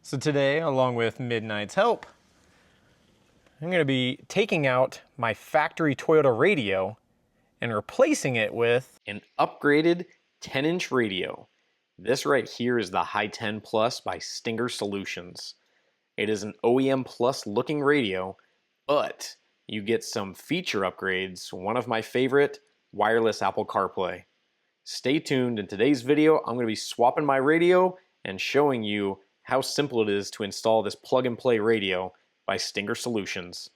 So today, along with Midnight's help, I'm going to be taking out my factory Toyota radio and replacing it with an upgraded 10-inch radio. This right here is the HEIGH10 Plus by Stinger Solutions. It is an OEM-plus looking radio, but you get some feature upgrades, one of my favorite, wireless Apple CarPlay. Stay tuned. In today's video, I'm going to be swapping my radio and showing you how simple it is to install this plug-and-play radio by Stinger Solutions.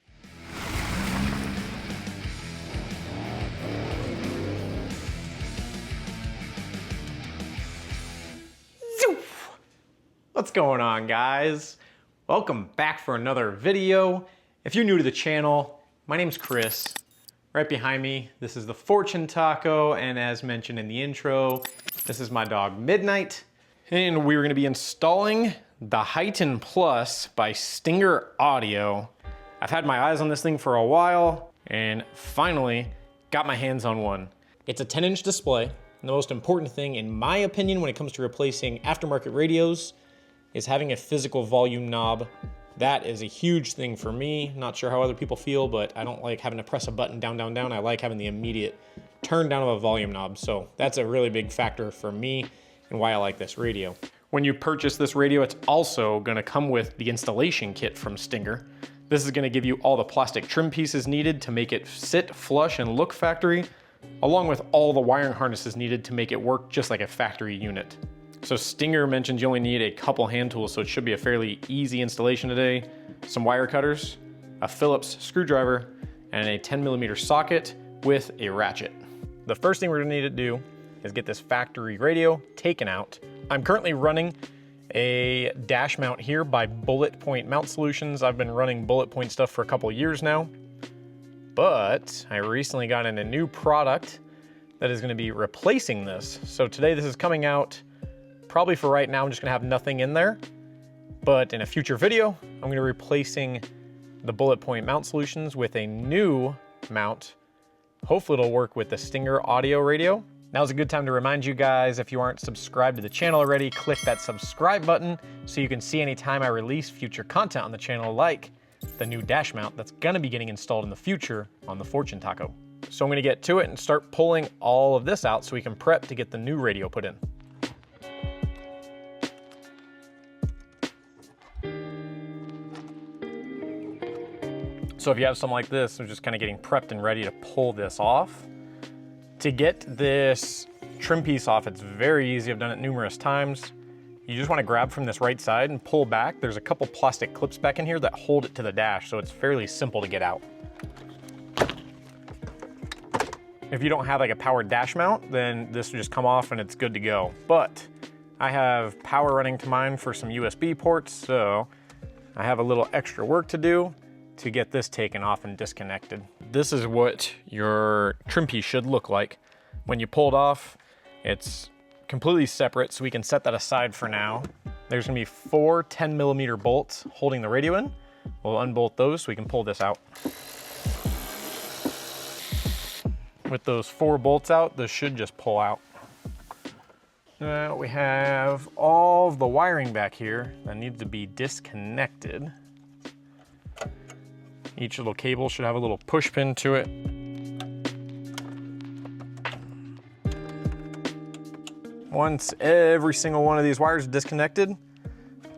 What's going on, guys? Welcome back for another video. If you're new to the channel, my name's Chris. Right behind me, this is the Fortune Taco, and as mentioned in the intro, this is my dog Midnight. And we're gonna be installing the HEIGH10 Plus by Stinger Audio. I've had my eyes on this thing for a while, and finally got my hands on one. It's a 10-inch display. And the most important thing, in my opinion, when it comes to replacing aftermarket radios, is having a physical volume knob. That is a huge thing for me. Not sure how other people feel, but I don't like having to press a button down, down, down. I like having the immediate turn down of a volume knob. So that's a really big factor for me and why I like this radio. When you purchase this radio, it's also gonna come with the installation kit from Stinger. This is gonna give you all the plastic trim pieces needed to make it sit, flush, and look factory, along with all the wiring harnesses needed to make it work just like a factory unit. So Stinger mentioned you only need a couple hand tools, so it should be a fairly easy installation today. Some wire cutters, a Phillips screwdriver, and a 10mm socket with a ratchet. The first thing we're gonna need to do is get this factory radio taken out. I'm currently running a dash mount here by Bullet Point Mount Solutions. I've been running Bullet Point stuff for a couple of years now, but I recently got in a new product that is gonna be replacing this. So today this is coming out. Probably for right now, I'm just gonna have nothing in there, but in a future video, I'm gonna be replacing the Bullet Point Mount Solutions with a new mount. Hopefully it'll work with the Stinger audio radio. Now's a good time to remind you guys, if you aren't subscribed to the channel already, click that subscribe button so you can see anytime I release future content on the channel, like the new dash mount that's gonna be getting installed in the future on the Fortune Taco. So I'm gonna get to it and start pulling all of this out so we can prep to get the new radio put in. So if you have something like this, I'm just kind of getting prepped and ready to pull this off. To get this trim piece off, it's very easy. I've done it numerous times. You just want to grab from this right side and pull back. There's a couple plastic clips back in here that hold it to the dash, so it's fairly simple to get out. If you don't have like a powered dash mount, then this will just come off and it's good to go. But I have power running to mine for some USB ports, so I have a little extra work to do to get this taken off and disconnected. This is what your trim piece should look like. When you pull it off, it's completely separate, so we can set that aside for now. There's gonna be 4 10mm bolts holding the radio in. We'll unbolt those so we can pull this out. With those 4 bolts out, this should just pull out. Now we have all of the wiring back here that needs to be disconnected. Each little cable should have a little push pin to it. Once every single one of these wires is disconnected,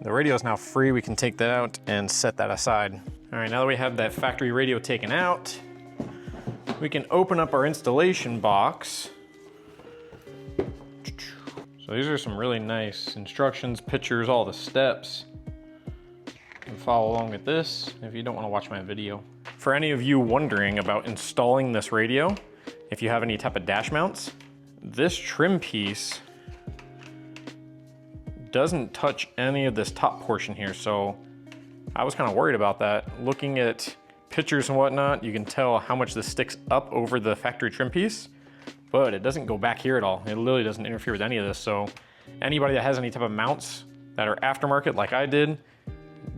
the radio is now free. We can take that out and set that aside. All right, now that we have that factory radio taken out, we can open up our installation box. So these are some really nice instructions, pictures, all the steps. You can follow along with this if you don't want to watch my video. For any of you wondering about installing this radio, if you have any type of dash mounts, this trim piece doesn't touch any of this top portion here, so I was kind of worried about that. Looking at pictures and whatnot, you can tell how much this sticks up over the factory trim piece, but it doesn't go back here at all. It literally doesn't interfere with any of this, so anybody that has any type of mounts that are aftermarket like I did,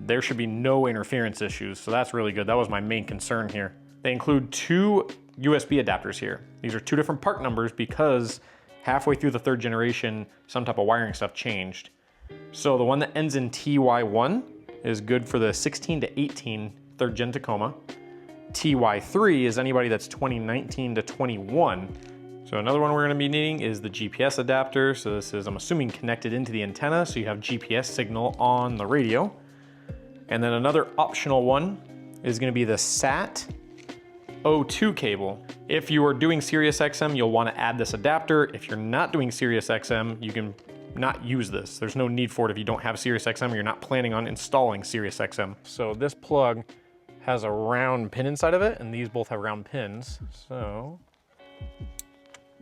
there should be no interference issues, so that's really good. That was my main concern here. They include 2 USB adapters here. These are 2 different part numbers because halfway through the 3rd generation, some type of wiring stuff changed. So the one that ends in TY1 is good for the 16 to 18 3rd gen Tacoma. TY3 is anybody that's 2019 to 21. So another one we're gonna be needing is the GPS adapter. So this is, I'm assuming, connected into the antenna, so you have GPS signal on the radio. And then another optional one is gonna be the SAT O2 cable. If you are doing Sirius XM, you'll wanna add this adapter. If you're not doing Sirius XM, you can not use this. There's no need for it if you don't have Sirius XM or you're not planning on installing Sirius XM. So this plug has a round pin inside of it, and these both have round pins. So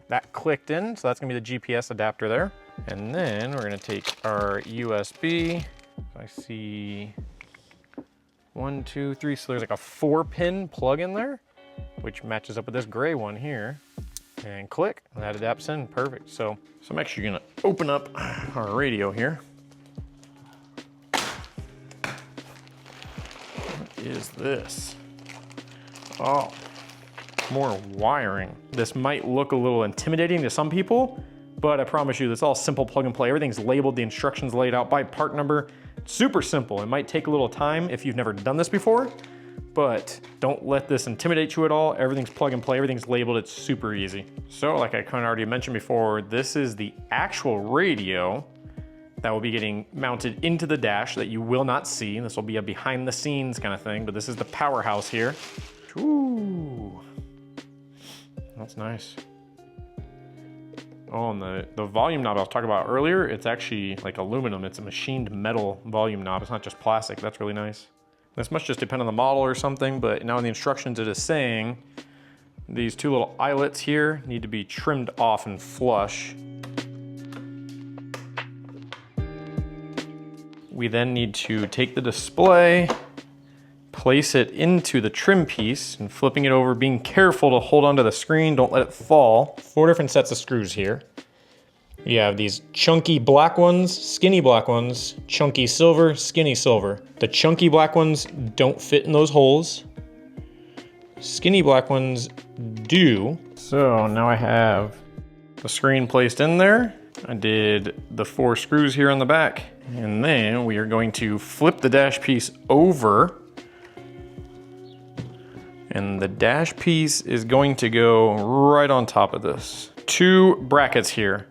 that clicked in, so that's gonna be the GPS adapter there. And then we're gonna take our USB. I see 1, 2, 3, so there's like a 4-pin plug in there, which matches up with this gray one here. And click, and that adapts in, perfect. So I'm actually gonna open up our radio here. What is this? Oh, more wiring. This might look a little intimidating to some people, but I promise you, this is all simple plug and play. Everything's labeled, the instructions laid out by part number. It's super simple. It might take a little time if you've never done this before, but don't let this intimidate you at all. Everything's plug and play, everything's labeled, it's super easy. So like I kind of already mentioned before, this is the actual radio that will be getting mounted into the dash that you will not see. This will be a behind the scenes kind of thing, but this is the powerhouse here. Ooh, that's nice. Oh, and the volume knob I was talking about earlier, it's actually like aluminum. It's a machined metal volume knob. It's not just plastic. That's really nice. This must just depend on the model or something, but now in the instructions it is saying these two little eyelets here need to be trimmed off and flush. We then need to take the display, place it into the trim piece, and flipping it over, being careful to hold onto the screen, don't let it fall. 4 different sets of screws here. You have these chunky black ones, skinny black ones, chunky silver, skinny silver. The chunky black ones don't fit in those holes. Skinny black ones do. So now I have the screen placed in there. I did the 4 screws here on the back. And then we are going to flip the dash piece over. And the dash piece is going to go right on top of this. 2 brackets here.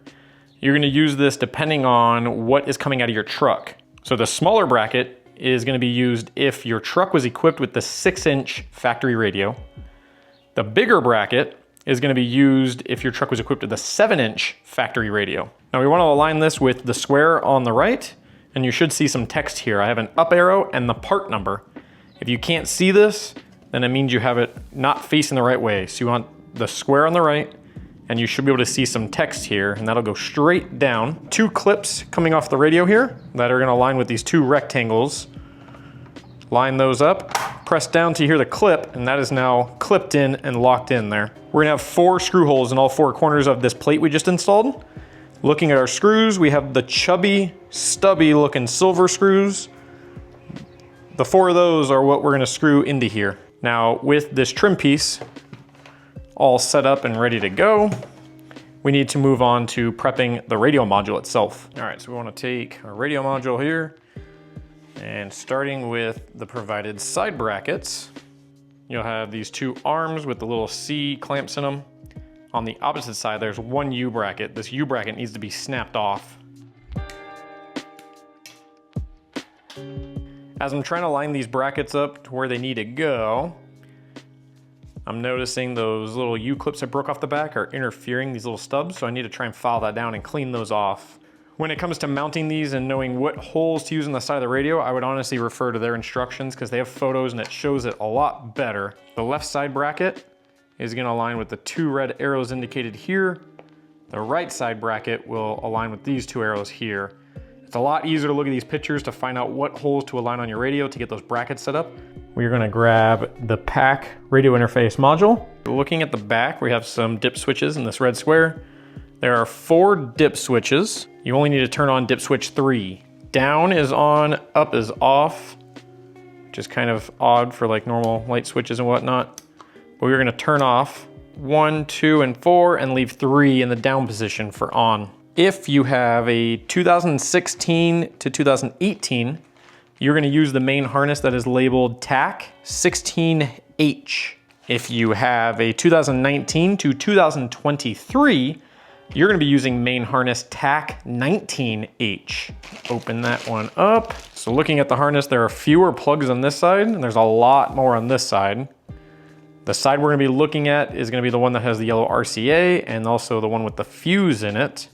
You're gonna use this depending on what is coming out of your truck. So the smaller bracket is gonna be used if your truck was equipped with the 6-inch factory radio. The bigger bracket is gonna be used if your truck was equipped with a 7-inch factory radio. Now we wanna align this with the square on the right, and you should see some text here. I have an up arrow and the part number. If you can't see this, then it means you have it not facing the right way. So you want the square on the right, and you should be able to see some text here, and that'll go straight down. 2 clips coming off the radio here that are gonna align with these 2 rectangles. Line those up, press down to hear the clip, and that is now clipped in and locked in there. We're gonna have 4 screw holes in all 4 corners of this plate we just installed. Looking at our screws, we have the chubby, stubby looking silver screws. The 4 of those are what we're gonna screw into here. Now with this trim piece all set up and ready to go, we need to move on to prepping the radio module itself. All right, so we want to take our radio module here, and starting with the provided side brackets, you'll have these 2 arms with the little C clamps in them. On the opposite side, there's 1 U bracket. This U bracket needs to be snapped off. As I'm trying to line these brackets up to where they need to go, I'm noticing those little U-clips that broke off the back are interfering these little stubs, so I need to try and file that down and clean those off. When it comes to mounting these and knowing what holes to use on the side of the radio, I would honestly refer to their instructions because they have photos and it shows it a lot better. The left side bracket is gonna align with the 2 red arrows indicated here. The right side bracket will align with these 2 arrows here. It's a lot easier to look at these pictures to find out what holes to align on your radio to get those brackets set up. We're gonna grab the PAC radio interface module. Looking at the back, we have some dip switches in this red square. There are 4 dip switches. You only need to turn on dip switch 3. Down is on, up is off, which is kind of odd for like normal light switches and whatnot. But we're gonna turn off 1, 2, and 4 and leave 3 in the down position for on. If you have a 2016 to 2018, you're gonna use the main harness that is labeled TAC 16H. If you have a 2019 to 2023, you're gonna be using main harness TAC 19H. Open that one up. So looking at the harness, there are fewer plugs on this side, and there's a lot more on this side. The side we're gonna be looking at is gonna be the one that has the yellow RCA and also the one with the fuse in it.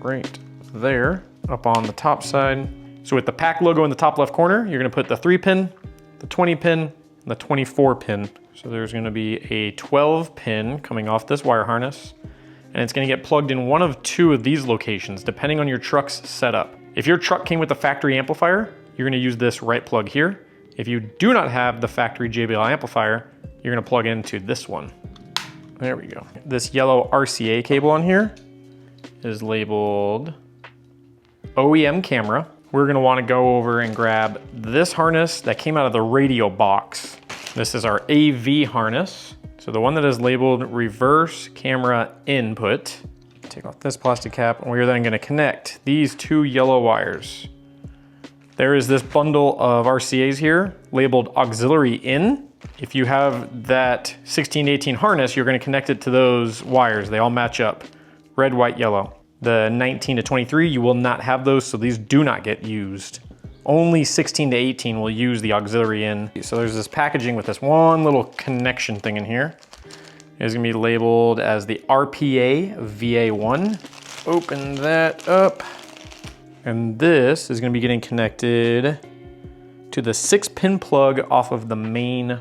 Right there, up on the top side. So with the PAC logo in the top left corner, you're gonna put the 3-pin, the 20-pin, and the 24-pin. So there's gonna be a 12-pin coming off this wire harness, and it's gonna get plugged in one of two of these locations, depending on your truck's setup. If your truck came with the factory amplifier, you're gonna use this right plug here. If you do not have the factory JBL amplifier, you're gonna plug into this one. There we go. This yellow RCA cable on here is labeled OEM camera. We're gonna wanna go over and grab this harness that came out of the radio box. This is our AV harness. So the one that is labeled reverse camera input. Take off this plastic cap, and we're then gonna connect these two yellow wires. There is this bundle of RCAs here labeled auxiliary in. If you have that 16 to 18 harness, you're gonna connect it to those wires. They all match up, red, white, yellow. The 19 to 23, you will not have those, so these do not get used. Only 16 to 18 will use the auxiliary in. So there's this packaging with this one little connection thing in here. It's gonna be labeled as the RPA VA1. Open that up. And this is gonna be getting connected to the 6-pin plug off of the main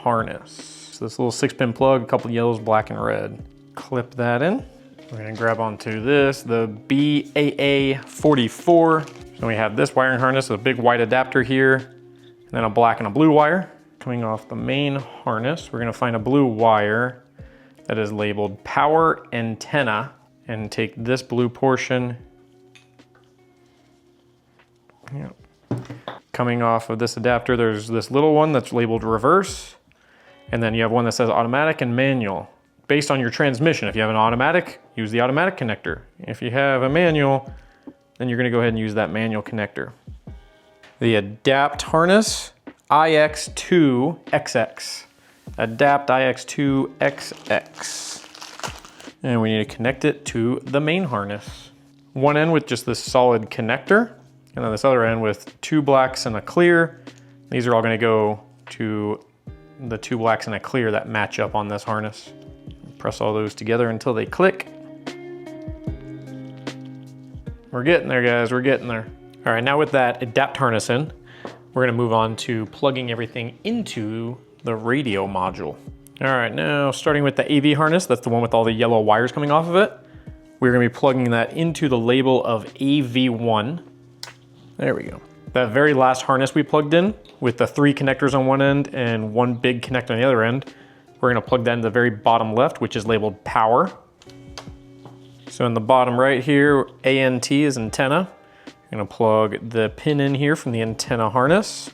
harness. So this little 6-pin plug, a couple yellows, black and red. Clip that in. We're gonna grab onto this, the BAA44. So we have this wiring harness with a big white adapter here, and then a black and a blue wire. Coming off the main harness, we're gonna find a blue wire that is labeled power antenna, and take this blue portion. Yep. Coming off of this adapter, there's this little one that's labeled reverse, and then you have one that says automatic and manual. Based on your transmission, if you have an automatic, use the automatic connector. If you have a manual, then you're gonna go ahead and use that manual connector. The adapt harness, IX2XX. Adapt IX2XX. And we need to connect it to the main harness. One end with just this solid connector, and then this other end with two blacks and a clear. These are all gonna go to the two blacks and a clear that match up on this harness. Press all those together until they click. We're getting there, guys, we're getting there. All right, now with that adapt harness in, we're gonna move on to plugging everything into the radio module. All right, now starting with the AV harness, that's the one with all the yellow wires coming off of it. We're gonna be plugging that into the label of AV1. There we go. That very last harness we plugged in with the 3 connectors on one end and one big connector on the other end, we're gonna plug that in the very bottom left, which is labeled power. So in the bottom right here, ANT is antenna. I'm gonna plug the pin in here from the antenna harness.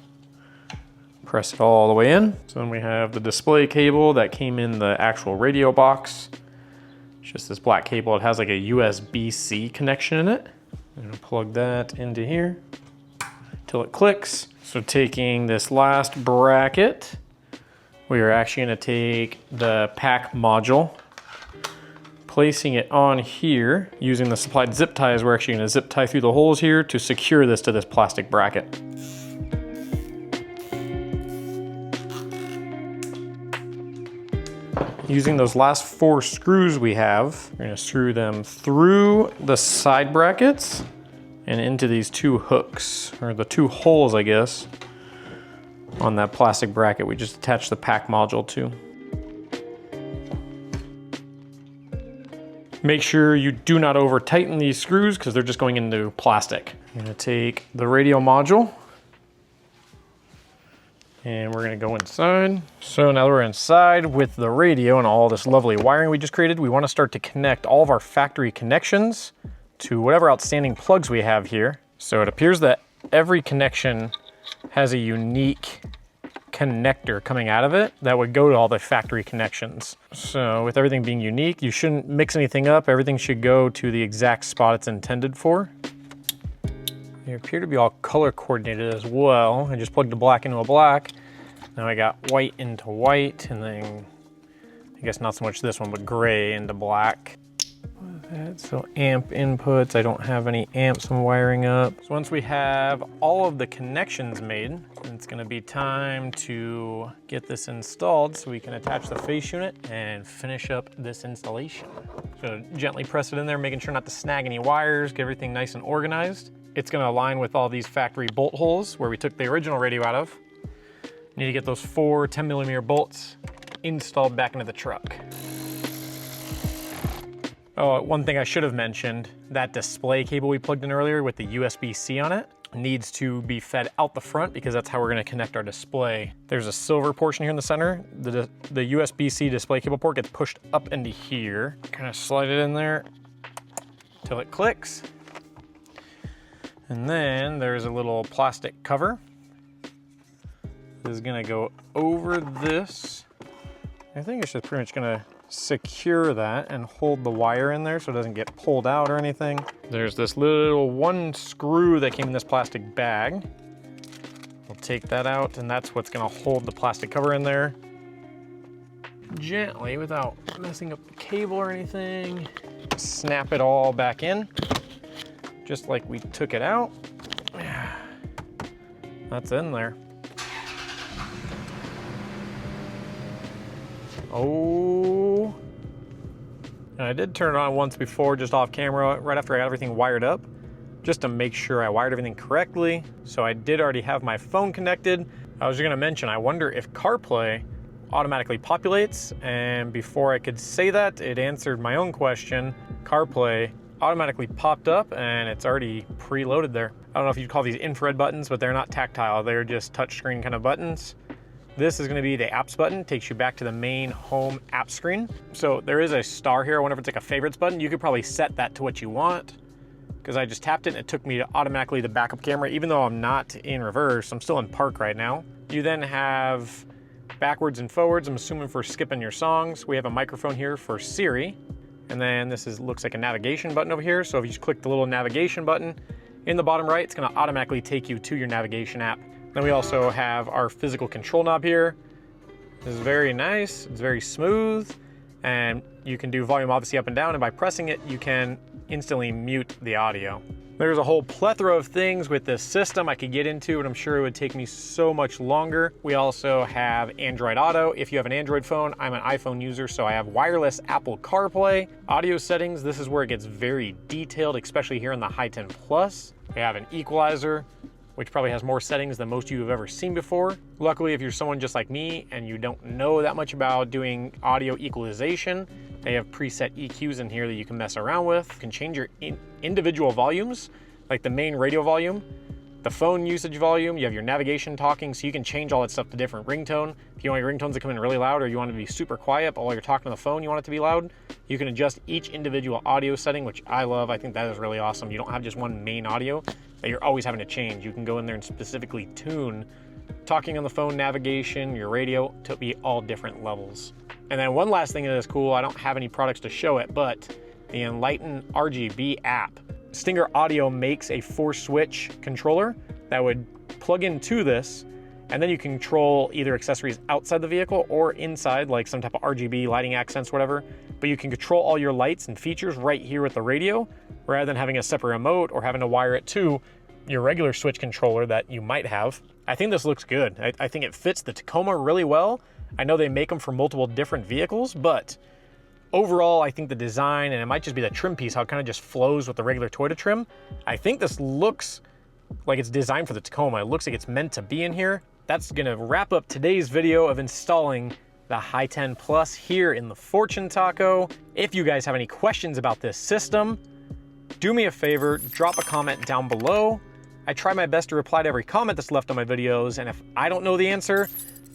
Press it all the way in. So then we have the display cable that came in the actual radio box. It's just this black cable. It has like a USB-C connection in it. I'm gonna plug that into here till it clicks. So taking this last bracket, we are actually gonna take the PAC module, placing it on here, using the supplied zip ties, we're actually gonna zip tie through the holes here to secure this to this plastic bracket. Using those last 4 screws we have, we're gonna screw them through the side brackets and into these 2 hooks, or the 2 holes, I guess, on that plastic bracket we just attached the PAC module to. Make sure you do not over tighten these screws because they're just going into plastic. I'm gonna take the radio module and we're gonna go inside. So now that we're inside with the radio and all this lovely wiring we just created, we wanna start to connect all of our factory connections to whatever outstanding plugs we have here. So it appears that every connection has a unique connector coming out of it that would go to all the factory connections. So with everything being unique, you shouldn't mix anything up. Everything should go to the exact spot it's intended for. They appear to be all color coordinated as well. I just plugged the black into a black. Now I got white into white, and then I guess not so much this one, but gray into black. So amp inputs, I don't have any amps I'm wiring up. So once we have all of the connections made, it's gonna be time to get this installed so we can attach the face unit and finish up this installation. So gently press it in there, making sure not to snag any wires, get everything nice and organized. It's gonna align with all these factory bolt holes where we took the original radio out of. You need to get those 4 10mm bolts installed back into the truck. Oh, one thing I should have mentioned, that display cable we plugged in earlier with the USB-C on it needs to be fed out the front because that's how we're gonna connect our display. There's a silver portion here in the center. The USB-C display cable port gets pushed up into here. Kind of slide it in there till it clicks. And then there's a little plastic cover. This is gonna go over this. I think it's just pretty much gonna secure that and hold the wire in there so it doesn't get pulled out or anything. There's this little one screw that came in this plastic bag. We'll take that out, and that's what's gonna hold the plastic cover in there. Gently, without messing up the cable or anything, snap it all back in, just like we took it out. That's in there. Oh, and I did turn it on once before, just off camera, right after I got everything wired up, just to make sure I wired everything correctly. So I did already have my phone connected. I was gonna mention, I wonder if CarPlay automatically populates, and before I could say that, it answered my own question. CarPlay automatically popped up and it's already preloaded there. I don't know if you'd call these infrared buttons, but they're not tactile, they're just touchscreen kind of buttons. This is gonna be the apps button, takes you back to the main home app screen. So there is a star here, I wonder if it's like a favorites button. You could probably set that to what you want, because I just tapped it and it took me to automatically the backup camera. Even though I'm not in reverse, I'm still in park right now. You then have backwards and forwards, I'm assuming for skipping your songs. We have a microphone here for Siri. And then this looks like a navigation button over here. So if you just click the little navigation button in the bottom right, it's gonna automatically take you to your navigation app. Then we also have our physical control knob here. This is very nice, it's very smooth, and you can do volume obviously up and down, and by pressing it, you can instantly mute the audio. There's a whole plethora of things with this system I could get into, and I'm sure it would take me so much longer. We also have Android Auto. If you have an Android phone, I'm an iPhone user, so I have wireless Apple CarPlay. Audio settings, this is where it gets very detailed, especially here in the HEIGH10 Plus. We have an equalizer, which probably has more settings than most of you have ever seen before. Luckily, if you're someone just like me and you don't know that much about doing audio equalization, they have preset EQs in here that you can mess around with. You can change your individual volumes, like the main radio volume, the phone usage volume, you have your navigation talking, so you can change all that stuff to different ringtone. If you want your ringtones to come in really loud, or you want it to be super quiet, but while you're talking on the phone, you want it to be loud, you can adjust each individual audio setting, which I love. I think that is really awesome. You don't have just one main audio that you're always having to change. You can go in there and specifically tune talking on the phone, navigation, your radio to be all different levels. And then one last thing that is cool, I don't have any products to show it, but the Enlighten RGB app. Stinger Audio makes a 4-switch controller that would plug into this, and then you can control either accessories outside the vehicle or inside, like some type of RGB lighting accents, whatever. But you can control all your lights and features right here with the radio, rather than having a separate remote or having to wire it to your regular switch controller that you might have. I think this looks good. I think it fits the Tacoma really well. I know they make them for multiple different vehicles, but overall, I think the design, and it might just be the trim piece, how it kind of just flows with the regular Toyota trim. I think this looks like it's designed for the Tacoma. It looks like it's meant to be in here. That's gonna wrap up today's video of installing the HEIGH10 Plus here in the Fortune Taco. If you guys have any questions about this system, do me a favor, drop a comment down below. I try my best to reply to every comment that's left on my videos, and if I don't know the answer,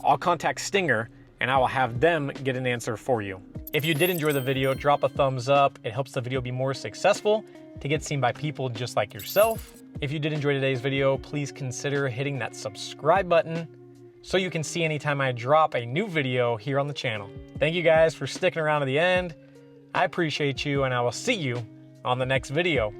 I'll contact Stinger and I will have them get an answer for you. If you did enjoy the video, drop a thumbs up. It helps the video be more successful to get seen by people just like yourself. If you did enjoy today's video, please consider hitting that subscribe button so you can see anytime I drop a new video here on the channel. Thank you guys for sticking around to the end. I appreciate you, and I will see you on the next video.